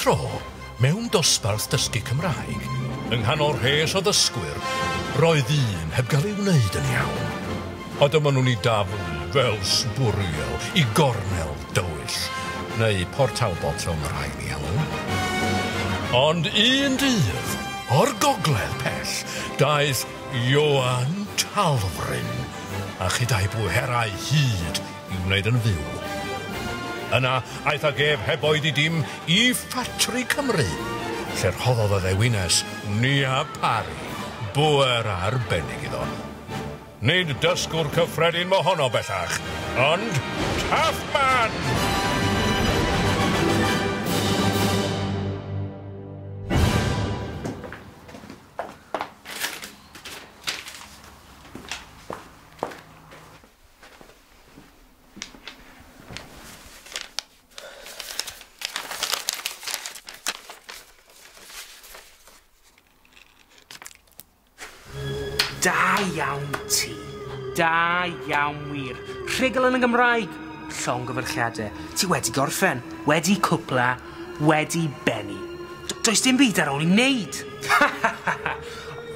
tro, mewn dosbarth dysgu Cymraeg, yng nghanol rhes o ddysgwyr, roedd un heb gael ei wneud yn iawn. A dyma nhw'n ei daflu fel sbwriel i gornel dywyll, neu portalbot fel mae rhaid i alw. Ond un dydd, o'r gogledd pell, daeth Ioan Talfryn, a chydau bwyherau hyd i wneud yn fyw. Yna, aeth ag ef heb oed i dim i ffatri Cymru, lle rhoddodd y ddewines Nia Pari, bwer arbennig iddo. Nid dysgwr cyffredin mo honno bellach, ond Taff Man! Da iawn ti. Da iawn wir. Rhugl yn y Gymraeg. Llongyfarchiadau. Ti wedi gorffen. Wedi cwpla. Wedi benni. Does dim byd ar ôl i wneud.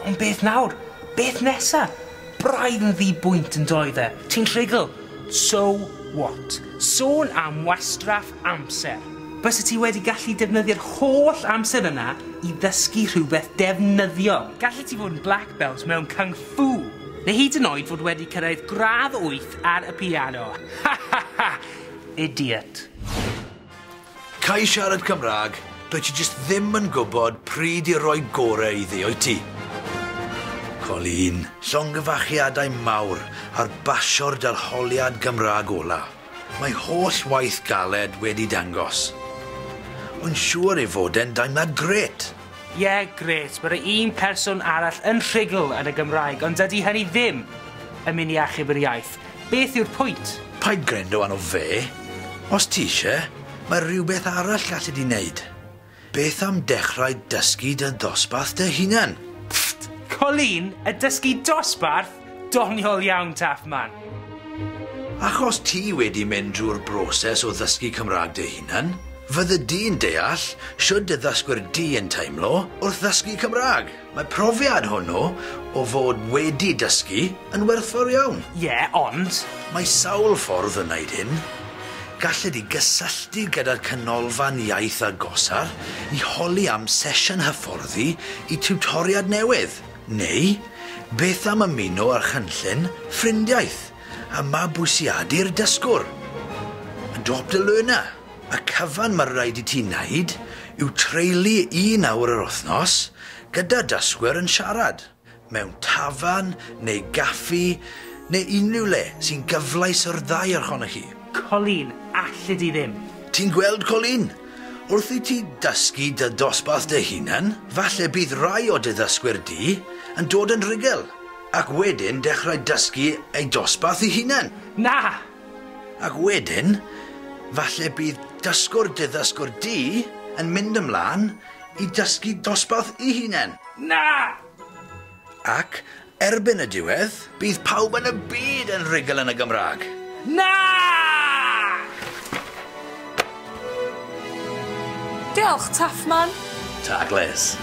Ond beth nawr? Beth nesa? Braidd yn ddibwynt yn doedd e. Ti'n rhugl? So what? Sôn am wastraff amser. Bysa ti wedi gallu defnyddio'r holl amser yna i ddysgu rhywbeth defnyddiol. Gallu ti fod yn black belt mewn kung fu. Neu hyd yn oed fod wedi cyrraedd gradd 8 ar y piano. Ha ha ha! Idiot. Cai siarad Cymraeg, dwi ti jyst ddim yn gwybod pryd i roi gorau iddi, o'i ti? Colin, llongyfachiadau mawr ar basio'r dylholiad Gymraeg ola. Mae holl waith galed wedi dangos. Ond siŵr ei fod e'n daimlad gret. Ie, gret. Mae'r un person arall yn rhugl yn y Gymraeg, ond dydy hynny ddim yn mynd i achub yr iaith. Beth yw'r pwynt? Paid grendo anno fe. Os ti eisiau, mae rhywbeth arall gallu di wneud. Beth am dechrau dysgu dy ddosbarth dy hunan? Pfft, Colin, y dysgu dosbarth? Doniol iawn, Taff Man. Achos ti wedi mynd drwy'r broses o ddysgu Cymraeg dy hunan, fydde di'n deall siwr dy ddysgwyr di yn teimlo wrth ddysgu Cymraeg. Mae profiad hwnnw o fod wedi dysgu yn werthfawr iawn. Ie, ond... Mae sawl ffordd o wneud hyn. Gallu di gysylltu gyda'r canolfan iaith agosar i holi am sesiwn hyfforddi i tiwtoriad newydd. Neu, beth am ymuno ar chynllun ffrindiaeth a Mabwysiadu'r dysgwr. Adopt a learner. Y cyfan mae rhaid i ti wneud yw treulu 1 awr yr wythnos gyda dysgwyr yn siarad, mewn tafarn neu gaffi neu unrhyw le sy'n gyfleus o'r ddau ohonoch chi. Colin, allu di ddim. Ti'n gweld, Colin? Wrth i ti dysgu dy dosbarth dy hunan, falle bydd rai o dy ddysgwyr di yn dod yn rhugl, ac wedyn dechrau dysgu ei dosbarth ei hunan. Na! Ac wedyn, falle bydd dysgwr dy ddysgwr di yn mynd ymlaen i dysgu dosbarth ei hunan. Na! Ac, erbyn y diwedd, bydd pawb yn y byd yn rhugl yn y Gymraeg. Na! Diolch, Taff Man. Tagles.